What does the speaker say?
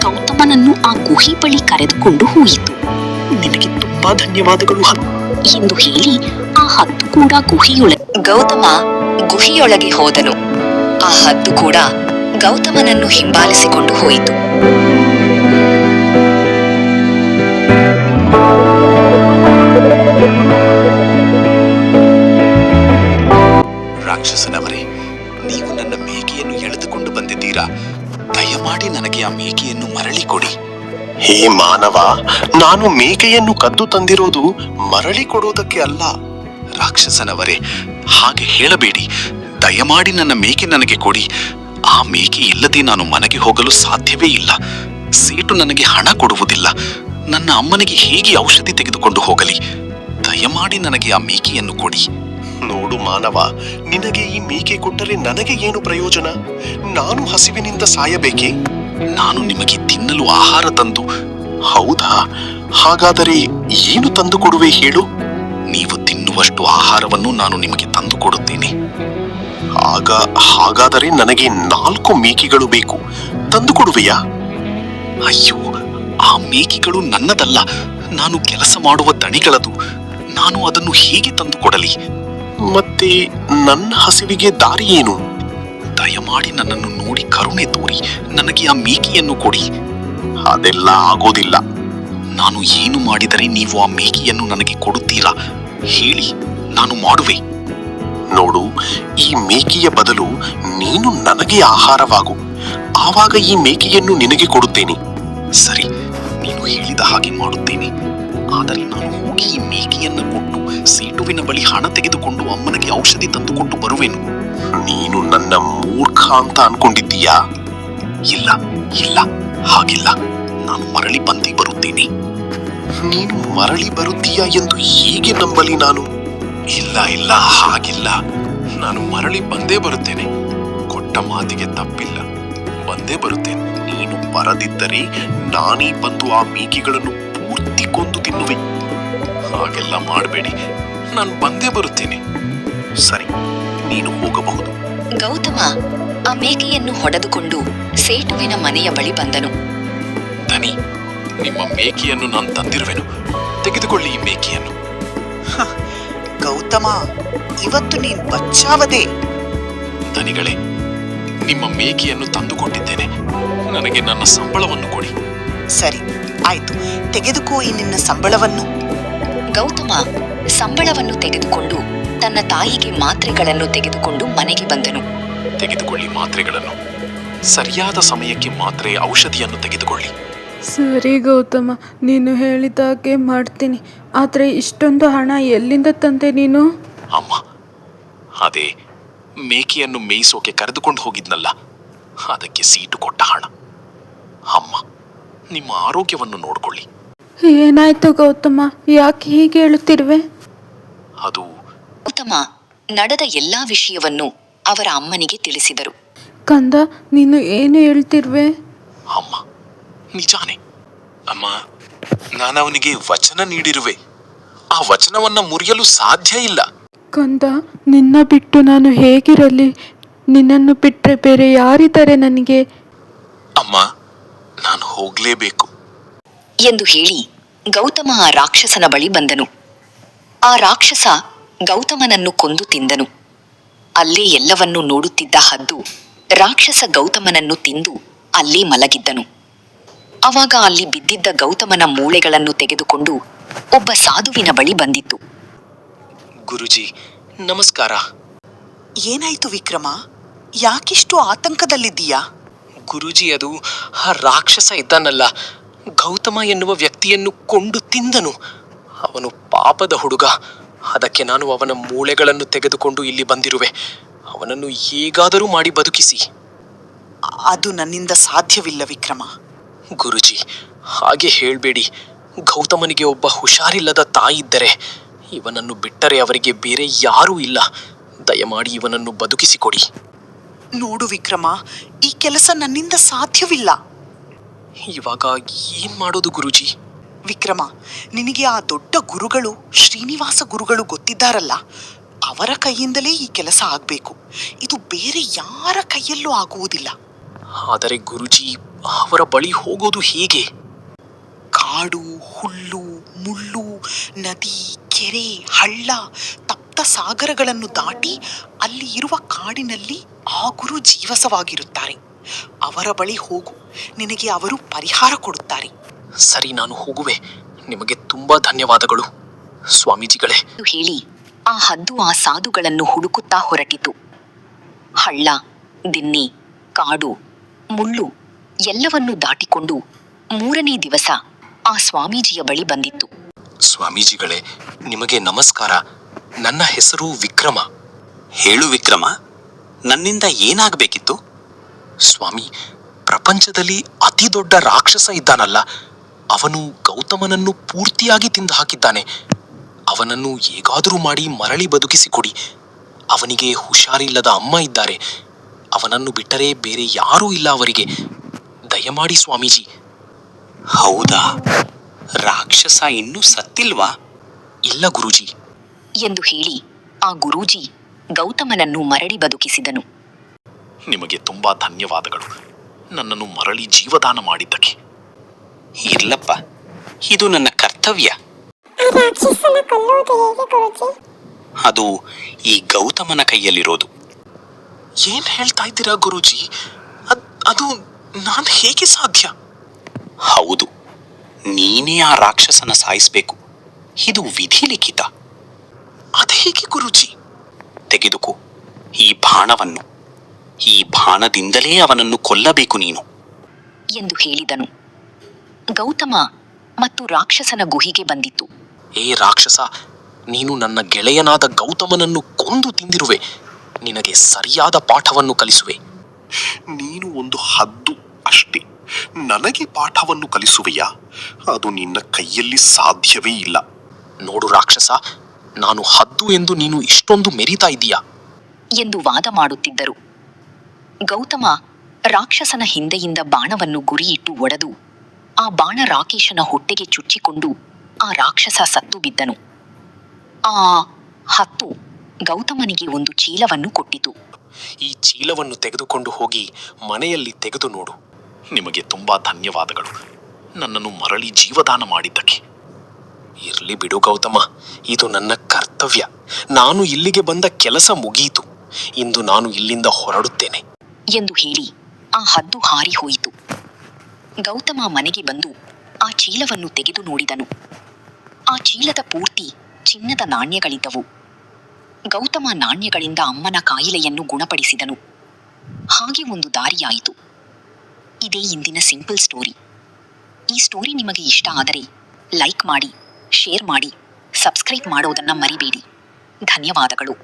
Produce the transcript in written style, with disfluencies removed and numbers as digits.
ಗೌತಮನನ್ನು ಆ ಗುಹೆ ಬಳಿ ಕರೆದುಕೊಂಡು ಹೋಯಿತು. ನಿನಗೆ ತುಂಬಾ ಧನ್ಯವಾದಗಳು ಎಂದು ಹೇಳಿ ಆ ಹದ್ದು ಕೂಡ ಗೌತಮ ಗುಹೆಯೊಳಗೆ ಹೋದನು. ಆ ಹದ್ದು ಕೂಡ ಗೌತಮನನ್ನು ಹಿಂಬಾಲಿಸಿಕೊಂಡು ಹೋಯಿತು. ರಾಕ್ಷಸನವರೇ, ನೀವು ನನ್ನ ಮೇಕೆಯನ್ನು ಎಳೆದುಕೊಂಡು ಬಂದಿದ್ದೀರಾ. ದಯಮಾಡಿ ನನಗೆ ಆ ಮೇಕೆಯನ್ನು ಮರಳಿ ಕೊಡಿ. ಹೇ ಮಾನವ, ನಾನು ಮೇಕೆಯನ್ನು ಕದ್ದು ತಂದಿರೋದು ಮರಳಿ ಕೊಡೋದಕ್ಕೆ ಅಲ್ಲ. ರಾಕ್ಷಸನವರೇ, ಹಾಗೆ ಹೇಳಬೇಡಿ. ದಯಮಾಡಿ ನನ್ನ ಮೇಕೆ ನನಗೆ ಕೊಡಿ. ಆ ಮೇಕೆ ಇಲ್ಲದೆ ನಾನು ಮನೆಗೆ ಹೋಗಲು ಸಾಧ್ಯವೇ ಇಲ್ಲ. ಸೇಟು ನನಗೆ ಹಣ ಕೊಡುವುದಿಲ್ಲ. ನನ್ನ ಅಮ್ಮನಿಗೆ ಹೇಗೆ ಔಷಧಿ ತೆಗೆದುಕೊಂಡು ಹೋಗಲಿ? ದಯಮಾಡಿ ನನಗೆ ಆ ಮೇಕೆಯನ್ನು ಕೊಡಿ. ನೋಡು ಮಾನವ, ನಿನಗೆ ಈ ಮೇಕೆ ಕೊಟ್ಟರೆ ನನಗೆ ಏನು ಪ್ರಯೋಜನ? ನಾನು ಹಸಿವಿನಿಂದ ಸಾಯಬೇಕೆ? ನಾನು ನಿಮಗೆ ತಿನ್ನಲು ಆಹಾರ ತಂದು. ಹೌದಾ? ಹಾಗಾದರೆ ಏನು ತಂದು ಕೊಡುವೆ ಹೇಳು? ನೀವು ತಿನ್ನುವಷ್ಟು ಆಹಾರವನ್ನು ನಾನು ನಿಮಗೆ ತಂದು ಕೊಡುತ್ತೇನೆ. ಹಾಗಾದರೆ ನನಗೆ 4 ಮೇಕೆಗಳು ಬೇಕು. ತಂದು ಕೊಡುವೆಯಾ? ಅಯ್ಯೋ, ಆ ಮೇಕೆಗಳು ನನ್ನದಲ್ಲ. ನಾನು ಕೆಲಸ ಮಾಡುವ ದಣಿಗಳದು. ನಾನು ಅದನ್ನು ಹೇಗೆ ತಂದು ಕೊಡಲಿ? ಮತ್ತೆ ನನ್ನ ಹಸಿವಿಗೆ ದಾರಿ ಏನು? ದಯಮಾಡಿ ನನ್ನನ್ನು ನೋಡಿ ಕರುಣೆ ತೋರಿ ನನಗೆ ಆ ಮೇಕೆಯನ್ನು ಕೊಡಿ. ಅದೆಲ್ಲ ಆಗೋದಿಲ್ಲ. ನಾನು ಏನು ಮಾಡಿದರೆ ನೀವು ಆ ಮೇಕೆಯನ್ನು ನನಗೆ ಕೊಡುತ್ತೀರಾ? ಹೇಳಿ, ನಾನು ಮಾಡುವೆ. ನೋಡು, ಈ ಮೇಕೆಯ ಬದಲು ನೀನು ನನಗೆ ಆಹಾರವಾಗು. ಆವಾಗ ಈ ಮೇಕೆಯನ್ನು ನಿನಗೆ ಕೊಡುತ್ತೇನೆ. ಸರಿ, ನೀನು ಹೇಳಿದ ಹಾಗೆ ಮಾಡುತ್ತೇನೆ. ಆದರೆ ನಾನು ಹೋಗಿ ಈ ಮೇಕೆಯನ್ನು ಕೊಟ್ಟು ಸೇಟುವಿನ ಬಳಿ ಹಣ ತೆಗೆದುಕೊಂಡು ಅಮ್ಮನಿಗೆ ಔಷಧಿ ತಂದುಕೊಟ್ಟು ಬರುವೆನು. ನೀನು ನನ್ನ ಮೂರ್ಖ ಅಂತ ಅನ್ಕೊಂಡಿದ್ದೀಯಾ? ಇಲ್ಲ ಇಲ್ಲ, ಹಾಗಿಲ್ಲ. ನಾನು ಮರಳಿ ಬಂದೇ ಬರುತ್ತೇನೆ. ನೀನು ಮರಳಿ ಬರುತ್ತೀಯಾ ಎಂದು ಹೇಗೆ ನಂಬಲಿ ನಾನು? ಇಲ್ಲ ಇಲ್ಲ, ಹಾಗಿಲ್ಲ. ನಾನು ಮರಳಿ ಬಂದೇ ಬರುತ್ತೇನೆ. ಕೊಟ್ಟ ಮಾತಿಗೆ ತಪ್ಪಿಲ್ಲ. ಬಂದೇ ಬರುತ್ತೇನೆ. ನೀನು ಬರದಿದ್ದರೆ ನಾನೇ ಬಂದು ಆ ಮೇಕೆಗಳನ್ನು ಪೂರ್ತಿ ಕೊಂದು ತಿನ್ನುವೆ. ಹಾಗೆಲ್ಲ ಮಾಡಬೇಡಿ. ನಾನು ಬಂದೇ ಬರುತ್ತೇನೆ. ಸರಿ, ನೀನು ಹೋಗಬಹುದು. ಗೌತಮ ಆ ಮೇಕೆಯನ್ನು ಹೊಡೆದುಕೊಂಡು ಸೇಟುವಿನ ಮನೆಯ ಬಳಿ ಬಂದನು. ದನಿ, ನಿಮ್ಮ ಮೇಕೆಯನ್ನು ನಾನು ತಂದಿರುವೆನು. ತೆಗೆದುಕೊಳ್ಳಿ ಈ ಮೇಕೆಯನ್ನು. ಗೌತಮ, ಇವತ್ತು ನೀನ್ ಬಚ್ಚಾವದೆ. ದನಿಗಳೇ, ನಿಮ್ಮ ಮೇಕೆಯನ್ನು ತಂದುಕೊಟ್ಟಿದ್ದೇನೆ. ನನಗೆ ನನ್ನ ಸಂಬಳವನ್ನು ಕೊಡಿ. ಸರಿ, ಆಯ್ತು. ತೆಗೆದುಕೋ ಈ ನಿನ್ನ ಸಂಬಳವನ್ನು. ಗೌತಮ ಸಂಬಳವನ್ನು ತೆಗೆದುಕೊಂಡು ತನ್ನ ತಾಯಿಗೆ ಮಾತ್ರೆಗಳನ್ನು ತೆಗೆದುಕೊಂಡು ಮನೆಗೆ ಬಂದನು. ತೆಗೆದುಕೊಳ್ಳಿ ಮಾತ್ರೆಗಳನ್ನು. ಸರಿಯಾದ ಸಮಯಕ್ಕೆ ಮಾತ್ರೆ ಔಷಧಿಯನ್ನು ತೆಗೆದುಕೊಳ್ಳಿ. ಸರಿ ಗೌತಮ, ನೀನು ಹೇಳಿದಾಗೆ ಮಾಡ್ತೀನಿ. ಆದರೆ ಇಷ್ಟೊಂದು ಹಣ ಎಲ್ಲಿಂದ ತಂದೆ ನೀನು? ಅಮ್ಮ, ಅದೇ ಮೇಕೆಯನ್ನು ಮೇಯಿಸೋಕೆ ಕರೆದುಕೊಂಡು ಹೋಗಿದ್ನಲ್ಲ, ಅದಕ್ಕೆ ಸೀಟು ಕೊಟ್ಟ ಹಣ. ಅಮ್ಮ, ನಿಮ್ಮ ಆರೋಗ್ಯವನ್ನು ನೋಡಿಕೊಳ್ಳಿ. ಏನಾಯ್ತು ಗೌತಮ, ಯಾಕೆ ಹೀಗೆ ಹೇಳುತ್ತಿರುವೆ? ಅದು ಗೌತಮ ನಡೆದ ಎಲ್ಲಾ ವಿಷಯವನ್ನು ಅವರ ಅಮ್ಮನಿಗೆ ತಿಳಿಸಿದರು. ಕಂದ, ನೀನು ಏನು ಹೇಳ್ತಿರುವೆ? ಅಮ್ಮ, ನಿಜಾನೇ. ಅಮ್ಮ, ನಾನು ಅವನಿಗೆ ವಚನ ನೀಡಿರುವೆ. ಆ ವಚನವನ್ನ ಮುರಿಯಲು ಸಾಧ್ಯ ಇಲ್ಲ. ಕಂದ, ನಿನ್ನ ಬಿಟ್ಟು ನಾನು ಹೇಗಿರಲಿ? ನಿನ್ನನ್ನು ಬಿಟ್ಟರೆ ಬೇರೆ ಯಾರಿದ್ದಾರೆ ನನಗೆ? ಅಮ್ಮ, ನಾನು ಹೋಗ್ಲೇಬೇಕು ಎಂದು ಹೇಳಿ ಗೌತಮ ಆ ರಾಕ್ಷಸನ ಬಳಿ ಬಂದನು. ಆ ರಾಕ್ಷಸ ಗೌತಮನನ್ನು ಕೊಂದು ತಿಂದನು. ಅಲ್ಲೇ ಎಲ್ಲವನ್ನೂ ನೋಡುತ್ತಿದ್ದ ಹದ್ದು ರಾಕ್ಷಸ ಗೌತಮನನ್ನು ತಿಂದು ಅಲ್ಲೇ ಮಲಗಿದ್ದನು. ಆವಾಗ ಅಲ್ಲಿ ಬಿದ್ದಿದ್ದ ಗೌತಮನ ಮೂಳೆಗಳನ್ನು ತೆಗೆದುಕೊಂಡು ಒಬ್ಬ ಸಾಧುವಿನ ಬಳಿ ಬಂದಿತ್ತು. ಗುರುಜಿ, ನಮಸ್ಕಾರ. ಏನಾಯ್ತು ವಿಕ್ರಮ? ಯಾಕಿಷ್ಟು ಆತಂಕದಲ್ಲಿದ್ದೀಯಾ? ಗುರುಜಿ, ಅದು ಆ ರಾಕ್ಷಸ ಇದ್ದಾನಲ್ಲ, ಗೌತಮ ಎನ್ನುವ ವ್ಯಕ್ತಿಯನ್ನು ಕೊಂದು ತಿಂದನು. ಅವನು ಪಾಪದ ಹುಡುಗ. ಅದಕ್ಕೆ ನಾನು ಅವನ ಮೂಳೆಗಳನ್ನು ತೆಗೆದುಕೊಂಡು ಇಲ್ಲಿ ಬಂದಿರುವೆ. ಅವನನ್ನು ಹೇಗಾದರೂ ಮಾಡಿ ಬದುಕಿಸಿ. ಅದು ನನ್ನಿಂದ ಸಾಧ್ಯವಿಲ್ಲ ವಿಕ್ರಮ. ಗುರುಜಿ, ಹಾಗೆ ಹೇಳಬೇಡಿ. ಗೌತಮನಿಗೆ ಒಬ್ಬ ಹುಷಾರಿಲ್ಲದ ತಾಯಿದ್ದರೆ ಇವನನ್ನು ಬಿಟ್ಟರೆ ಅವರಿಗೆ ಬೇರೆ ಯಾರೂ ಇಲ್ಲ. ದಯಮಾಡಿ ಇವನನ್ನು ಬದುಕಿಸಿಕೊಡಿ. ನೋಡು ವಿಕ್ರಮ, ಈ ಕೆಲಸ ನನ್ನಿಂದ ಸಾಧ್ಯವಿಲ್ಲ. ಇವಾಗ ಏನ್ ಮಾಡೋದು ಗುರುಜಿ? ವಿಕ್ರಮ, ನಿನಗೆ ಆ ದೊಡ್ಡ ಗುರುಗಳು, ಶ್ರೀನಿವಾಸ ಗುರುಗಳು ಗೊತ್ತಿದ್ದಾರಲ್ಲ, ಅವರ ಕೈಯಿಂದಲೇ ಈ ಕೆಲಸ ಆಗಬೇಕು. ಇದು ಬೇರೆ ಯಾರ ಕೈಯಲ್ಲೂ ಆಗುವುದಿಲ್ಲ. ಆದರೆ ಗುರುಜಿ, ಅವರ ಬಳಿ ಹೋಗೋದು ಹೇಗೆ? ಕಾಡು, ಹುಲ್ಲು, ಮುಳ್ಳು, ನದಿ, ಕೆರೆ, ಹಳ್ಳ, ತಪ್ತ ಸಾಗರಗಳನ್ನು ದಾಟಿ ಅಲ್ಲಿ ಇರುವ ಕಾಡಿನಲ್ಲಿ ಆ ಗುರು ಜೀವಸವಾಗಿರುತ್ತಾರೆ. ಅವರ ಬಳಿ ಹೋಗು, ನಿನಗೆ ಅವರು ಪರಿಹಾರ ಕೊಡುತ್ತಾರೆ. ಸರಿ, ನಾನು ಹೋಗುವೆ. ನಿಮಗೆ ತುಂಬಾ ಧನ್ಯವಾದಗಳು ಸ್ವಾಮೀಜಿಗಳೇ. ಎಂದು ಹೇಳಿ ಆ ಹದ್ದು ಆ ಸಾಧುಗಳನ್ನು ಹುಡುಕುತ್ತಾ ಹೊರಟಿತು. ಹಳ್ಳ, ದಿನ್ನೆ, ಕಾಡು, ಮುಳ್ಳು ಎಲ್ಲವನ್ನೂ ದಾಟಿಕೊಂಡು 3ನೇ ದಿವಸ ಆ ಸ್ವಾಮೀಜಿಯ ಬಳಿ ಬಂದಿತ್ತು. ಸ್ವಾಮೀಜಿಗಳೇ, ನಿಮಗೆ ನಮಸ್ಕಾರ. ನನ್ನ ಹೆಸರು ವಿಕ್ರಮ. ಹೇಳು ವಿಕ್ರಮ, ನನ್ನಿಂದ ಏನಾಗಬೇಕಿತ್ತು? ಸ್ವಾಮಿ, ಪ್ರಪಂಚದಲ್ಲಿ ಅತಿ ದೊಡ್ಡ ರಾಕ್ಷಸ ಇದ್ದಾನಲ್ಲ, ಅವನು ಗೌತಮನನ್ನು ಪೂರ್ತಿಯಾಗಿ ತಿಂದು ಹಾಕಿದ್ದಾನೆ. ಅವನನ್ನು ಹೇಗಾದರೂ ಮಾಡಿ ಮರಳಿ ಬದುಕಿಸಿಕೊಡಿ. ಅವನಿಗೆ ಹುಷಾರಿಲ್ಲದ ಅಮ್ಮ ಇದ್ದಾರೆ. ಅವನನ್ನು ಬಿಟ್ಟರೆ ಬೇರೆ ಯಾರೂ ಇಲ್ಲ ಅವರಿಗೆ. ದಯಮಾಡಿ ಸ್ವಾಮೀಜಿ. ಹೌದಾ? ರಾಕ್ಷಸ ಇನ್ನೂ ಸತ್ತಿಲ್ವಾ? ಇಲ್ಲ ಗುರೂಜಿ. ಎಂದು ಹೇಳಿ ಆ ಗುರೂಜಿ ಗೌತಮನನ್ನು ಮರಳಿ ಬದುಕಿಸಿದನು. ನಿಮಗೆ ತುಂಬಾ ಧನ್ಯವಾದಗಳು, ನನ್ನನ್ನು ಮರಳಿ ಜೀವದಾನ ಮಾಡಿದ್ದಕ್ಕೆ. ಇರ್ಲಪ್ಪ, ಇದು ನನ್ನ ಕರ್ತವ್ಯ. ಅದು ಈ ಗೌತಮನ ಕೈಯಲ್ಲಿರೋದು. ಏನ್ ಹೇಳ್ತಾ ಇದ್ದೀರಾ ಗುರೂಜಿ? ಅದು ನಾನು ಹೇಗೆ ಸಾಧ್ಯ? ಹೌದು, ನೀನೇ ಆ ರಾಕ್ಷಸನ ಸಾಯಿಸಬೇಕು. ಇದು ವಿಧಿ ಲಿಖಿತ. ಅದೇಗೆ ಗುರೂಜಿ? ತೆಗೆದುಕೋ ಈ ಬಾಣವನ್ನು. ಈ ಬಾಣದಿಂದಲೇ ಅವನನ್ನು ಕೊಲ್ಲಬೇಕು ನೀನು ಎಂದು ಹೇಳಿದನು. ಗೌತಮ ಮತ್ತು ರಾಕ್ಷಸನ ಗುಹಿಗೆ ಬಂದಿತ್ತು. ಏ ರಾಕ್ಷಸ, ನೀನು ನನ್ನ ಗೆಳೆಯನಾದ ಗೌತಮನನ್ನು ಕೊಂದು ತಿಂದಿರುವೆ. ನಿನಗೆ ಸರಿಯಾದ ಪಾಠವನ್ನು ಕಲಿಸುವೆ. ನೀನು ಒಂದು ಹದ್ದು ಅಷ್ಟೇ, ನನಗೆ ಪಾಠವನ್ನು ಕಲಿಸುವೆಯಾ? ಅದು ನಿನ್ನ ಕೈಯಲ್ಲಿ ಸಾಧ್ಯವೇ ಇಲ್ಲ. ನೋಡು ರಾಕ್ಷಸ, ನಾನು ಹದ್ದು ಎಂದು ನೀನು ಇಷ್ಟೊಂದು ಮೆರಿತಾ ಇದೀಯಾ ಎಂದು ವಾದ ಮಾಡುತ್ತಿದ್ದರು. ಗೌತಮ ರಾಕ್ಷಸನ ಹಿಂದೆಯಿಂದ ಬಾಣವನ್ನು ಗುರಿಯಿಟ್ಟು ಒಡೆದು ಆ ಬಾಣ ರಾಕೇಶನ ಹೊಟ್ಟೆಗೆ ಚುಚ್ಚಿಕೊಂಡು ಆ ರಾಕ್ಷಸ ಸತ್ತು ಬಿದ್ದನು. ಆ ಹತ್ತು ಗೌತಮನಿಗೆ ಒಂದು ಚೀಲವನ್ನು ಕೊಟ್ಟಿತು. ಈ ಚೀಲವನ್ನು ತೆಗೆದುಕೊಂಡು ಹೋಗಿ ಮನೆಯಲ್ಲಿ ತೆಗೆದು ನೋಡು. ನಿಮಗೆ ತುಂಬಾ ಧನ್ಯವಾದಗಳು, ನನ್ನನ್ನು ಮರಳಿ ಜೀವದಾನ ಮಾಡಿದ್ದಕ್ಕೆ. ಇರ್ಲಿ ಬಿಡು ಗೌತಮ, ಇದು ನನ್ನ ಕರ್ತವ್ಯ. ನಾನು ಇಲ್ಲಿಗೆ ಬಂದ ಕೆಲಸ ಮುಗಿಯಿತು. ಇಂದು ನಾನು ಇಲ್ಲಿಂದ ಹೊರಡುತ್ತೇನೆ ಎಂದು ಹೇಳಿ ಆ ಹದ್ದು ಹಾರಿ ಹೋಯಿತು. ಗೌತಮ ಮನೆಗೆ ಬಂದು ಆ ಚೀಲವನ್ನು ತೆಗೆದು ನೋಡಿದನು. ಆ ಚೀಲದ ಪೂರ್ತಿ ಚಿನ್ನದ ನಾಣ್ಯಗಳಿದ್ದವು. ಗೌತಮ ನಾಣ್ಯಗಳಿಂದ ಅಮ್ಮನ ಕಾಯಿಲೆಯನ್ನು ಗುಣಪಡಿಸಿದನು. ಹಾಗೆ ಒಂದು ದಾರಿಯಾಯಿತು. ಇದೇ ಇಂದಿನ ಸಿಂಪಲ್ ಸ್ಟೋರಿ. ಈ ಸ್ಟೋರಿ ನಿಮಗೆ ಇಷ್ಟ ಆದರೆ ಲೈಕ್ ಮಾಡಿ, ಶೇರ್ ಮಾಡಿ, ಸಬ್ಸ್ಕ್ರೈಬ್ ಮಾಡೋದನ್ನ ಮರಿಬೇಡಿ. ಧನ್ಯವಾದಗಳು.